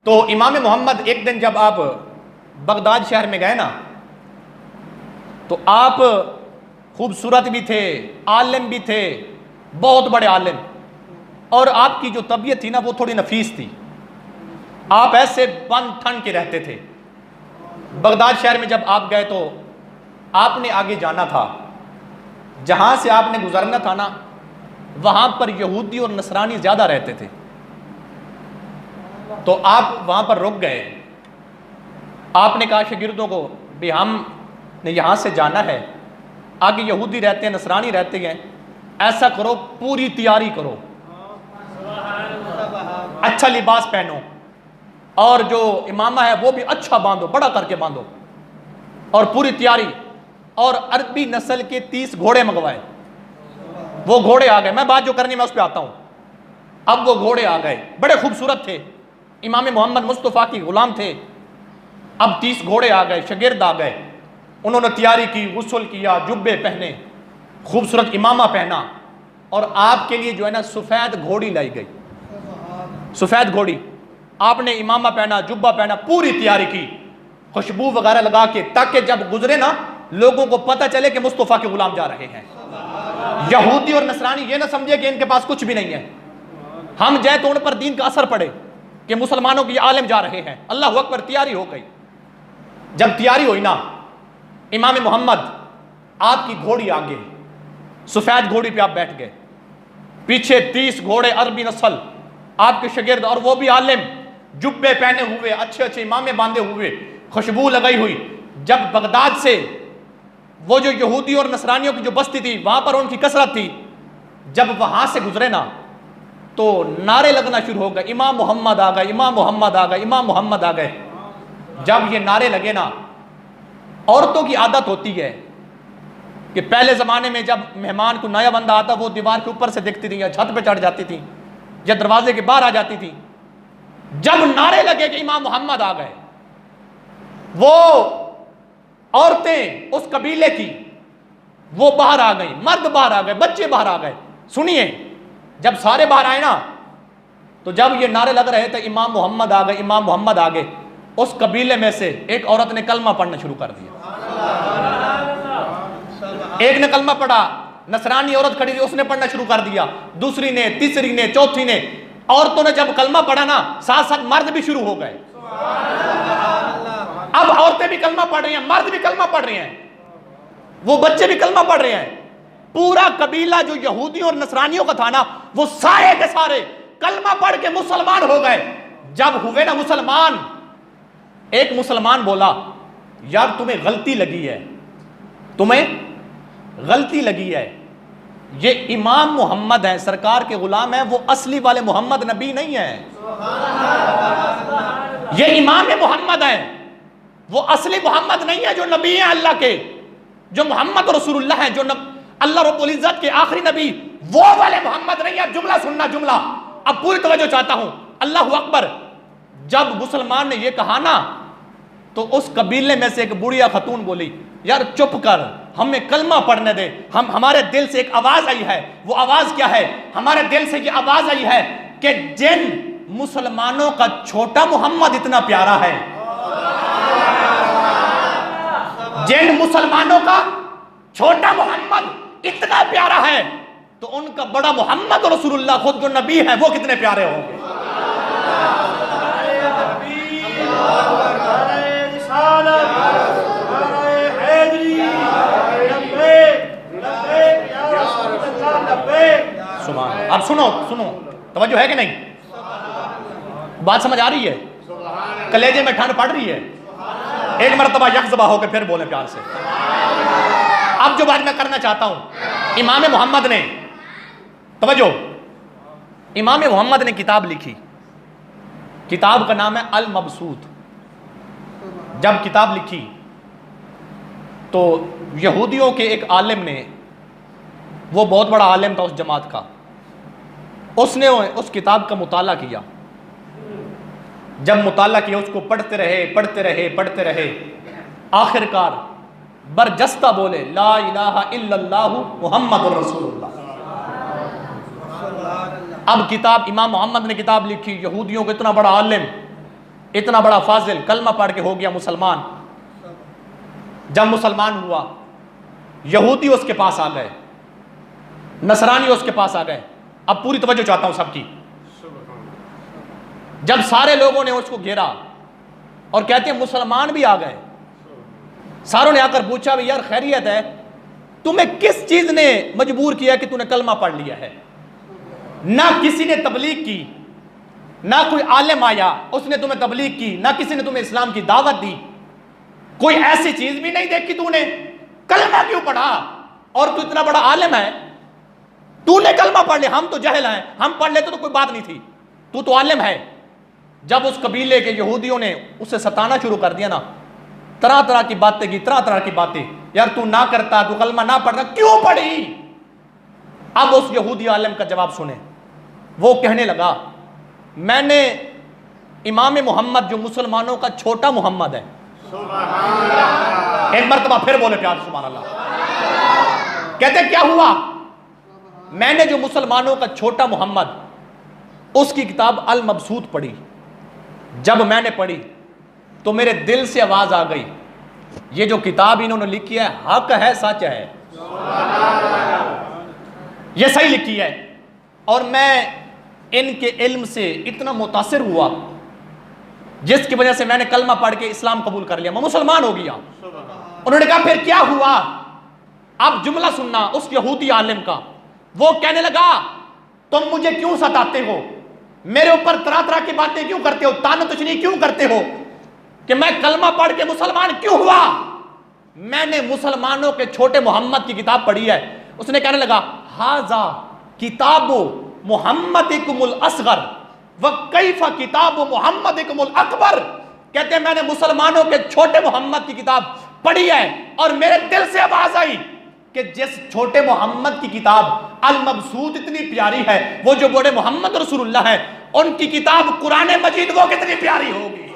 तो इमाम मोहम्मद एक दिन जब आप बगदाद शहर में गए ना, तो आप खूबसूरत भी थे, आलिम भी थे, बहुत बड़े आलिम, और आपकी जो तबीयत थी ना वो थोड़ी नफीस थी। आप ऐसे बंद ठन के रहते थे। बगदाद शहर में जब आप गए तो आपने आगे जाना था, जहां से आपने गुजरना था ना वहां पर यहूदी और नसरानी ज्यादा रहते थे। तो आप वहां पर रुक गए। आपने कहा शागिर्दों को भी हमने यहां से जाना है, आगे यहूदी रहते हैं, नसरानी रहते हैं, ऐसा करो पूरी तैयारी करो, अच्छा लिबास पहनो, और जो इमामा है वो भी अच्छा बांधो, बड़ा करके बांधो, और पूरी तैयारी। और अरबी नस्ल के 30 घोड़े मंगवाए। वो घोड़े आ गए, मैं बात जो करनी मैं उस पर आता हूं। अब वो घोड़े आ गए, बड़े खूबसूरत थे, इमाम मोहम्मद मुस्तफ़ा की गुलाम थे। अब 30 घोड़े आ गए, शागिर्द आ गए, उन्होंने तैयारी की, गुस्ल किया, जुब्बे पहने, खूबसूरत इमामा पहना, और आपके लिए जो है ना सफ़ेद घोड़ी लाई गई। सफ़ेद घोड़ी, आपने इमामा पहना, जुब्बा पहना, पूरी तैयारी की, खुशबू वगैरह लगा के, ताकि जब गुजरे ना लोगों को पता चले कि मुस्तफ़ा के गुलाम जा रहे हैं। यहूदी और नसरानी ये ना समझे कि इनके पास कुछ भी नहीं है, हम जाए तो उन पर दीन का असर पड़े कि मुसलमानों की आलिम जा रहे हैं। अल्लाह अकबर, तैयारी हो गई। जब तैयारी हुई ना, इमाम मोहम्मद आपकी घोड़ी आगे, सफ़ेद घोड़ी पे आप बैठ गए, पीछे 30 घोड़े अरबी नस्ल आपके शागिर्द, और वो भी आलिम, जुब्बे पहने हुए, अच्छे अच्छे इमामे बांधे हुए, खुशबू लगाई हुई। जब बगदाद से वो जो यहूदी और नसरानियों की जो बस्ती थी वहां पर उनकी कसरत थी, जब वहां से गुजरे ना तो नारे लगना शुरू हो गए, इमाम मोहम्मद आ गए, इमाम मोहम्मद आ गए, इमाम मोहम्मद आ गए। जब ये नारे लगे ना, औरतों की आदत होती है कि पहले ज़माने में जब मेहमान को नया बंदा आता वो दीवार के ऊपर से देखती थी या छत पे चढ़ जाती थी या दरवाजे के बाहर आ जाती थी। जब नारे लगे कि इमाम मोहम्मद आ गए, वो औरतें उस कबीले की वो बाहर आ गई, मर्द बाहर आ गए, बच्चे बाहर आ गए। सुनिए, जब सारे बाहर आए ना, तो जब ये नारे लग रहे थे इमाम मोहम्मद आ गए, इमाम मोहम्मद आ गए, उस कबीले में से एक औरत ने कलमा पढ़ना शुरू कर दिया। एक ने कलमा पढ़ा, नसरानी औरत खड़ी थी उसने पढ़ना शुरू कर दिया, दूसरी ने, तीसरी ने, चौथी ने। औरतों ने जब कलमा पढ़ा ना, साथ साथ मर्द भी शुरू हो गए। अब औरतें भी कलमा पढ़ रही हैं, मर्द भी कलमा पढ़ रहे हैं, वो बच्चे भी कलमा पढ़ रहे हैं। पूरा कबीला जो यहूदियों और नसरानियों का था ना, वो सारे के सारे कलमा पढ़ के मुसलमान हो गए। जब हुए ना मुसलमान, एक मुसलमान बोला, यार तुम्हें गलती लगी है, तुम्हें गलती लगी है, ये इमाम मोहम्मद है, सरकार के गुलाम है, वो असली वाले मोहम्मद नबी नहीं है। ये इमाम मोहम्मद है, वो असली मोहम्मद नहीं है जो नबी है अल्लाह के, जो मोहम्मद रसूलुल्लाह है, जो अल्लाह रब्बुल इज्जत के आखिरी नबी, वो वाले मोहम्मद नहीं है। जुमला सुनना, जुमला अब पूरी तवज्जो चाहता हूं। अल्लाह अकबर। जब मुसलमान ने ये कहा ना, तो उस कबीले में से एक बुढ़िया खतून बोली, यार चुप कर, हमें कलमा पढ़ने दे। हमारे दिल से एक आवाज आई है। वो आवाज क्या है? हमारे दिल से ये आवाज आई है कि जिन मुसलमानों का छोटा मोहम्मद इतना प्यारा है, जिन मुसलमानों का छोटा मोहम्मद इतना प्यारा है, तो उनका बड़ा मोहम्मद रसूलुल्लाह खुद जो नबी है वो कितने प्यारे होंगे। अब सुनो सुनो, तवज्जो है कि नहीं? बात समझ आ रही है? कलेजे में ठंड पड़ रही है? एक मरतबा यकज़बा होकर फिर बोले प्यार से। अब जो बात मैं करना चाहता हूं, इमाम मोहम्मद ने, तवज्जो, इमाम मोहम्मद ने किताब लिखी, किताब का नाम है अल मबसूत। जब किताब लिखी तो यहूदियों के एक आलिम ने, वो बहुत बड़ा आलिम था उस जमात का, उसने उस किताब का मुताला किया। जब मुताला किया, उसको पढ़ते रहे पढ़ते रहे पढ़ते रहे, आखिरकार बरजस्ता बोले ला इलाहा इल्लल्लाहु मुहम्मदुर रसूलुल्लाह। अब किताब, इमाम मोहम्मद ने किताब लिखी, यहूदियों को इतना बड़ा आलिम, इतना बड़ा फाजिल कलमा पढ़ के हो गया मुसलमान। जब मुसलमान हुआ, यहूदी उसके पास आ गए, नसरानी उसके पास आ गए। अब पूरी तवज्जो चाहता हूं सबकी। जब सारे लोगों ने उसको घेरा और कहते हैं मुसलमान भी आ गए, सारों ने आकर पूछा भी यार खैरियत है, तुम्हें किस चीज ने मजबूर किया कि तूने कलमा पढ़ लिया है? ना किसी ने तबलीग की, ना कोई आलिम आया उसने तुम्हें तबलीग की, ना किसी ने तुम्हें इस्लाम की दावत दी, कोई ऐसी चीज भी नहीं देखी तूने, कलमा क्यों पढ़ा? और तू इतना बड़ा आलिम है, तूने कलमा पढ़ लिया, हम तो जहल हैं, हम पढ़ लेते तो कोई बात नहीं थी, तू तो आलिम है। जब उस कबीले के यहूदियों ने उसे सताना शुरू कर दिया ना, तरह तरह की बातें की, तरह तरह की बातें, यार तू ना करता, तू कलमा ना पढ़ता, क्यों पढ़ी? अब उस यहूदी आलिम का जवाब सुने। वो कहने लगा, मैंने इमाम मोहम्मद जो मुसलमानों का छोटा मोहम्मद है, एक मर्तबा फिर बोले प्यार से सुभान अल्लाह। कहते क्या हुआ? मैंने जो मुसलमानों का छोटा मोहम्मद, उसकी किताब अल मबसूत पढ़ी। जब मैंने पढ़ी तो मेरे दिल से आवाज आ गई, ये जो किताब इन्होंने लिखी है हक है, सच है, ये सही लिखी है। और मैं इनके इल्म से इतना मुतासिर हुआ जिसकी वजह से मैंने कलमा पढ़ के इस्लाम कबूल कर लिया, मैं मुसलमान हो गया। उन्होंने कहा फिर क्या हुआ? अब जुमला सुनना उस यहूदी आलिम का। वो कहने लगा, तुम मुझे क्यों सताते हो, मेरे ऊपर तरह तरह की बातें क्यों करते हो, ताना तशनी क्यों करते हो कि मैं कलमा पढ़ के मुसलमान क्यों हुआ? मैंने मुसलमानों के छोटे मोहम्मद की किताब पढ़ी है। उसने कहने लगा, हाजा किताबो मुहम्मदिकुमुल असगर व कैफा किताबो मुहम्मदिकुमुल अकबर। कहते हैं मैंने मुसलमानों के छोटे मोहम्मद की किताब पढ़ी है और मेरे दिल से आवाज आई कि जिस छोटे मोहम्मद की किताब अल मबसूत इतनी प्यारी है, वो जो बड़े मोहम्मद रसूलुल्लाह है उनकी किताब कुरान मजीद वो कितनी प्यारी होगी।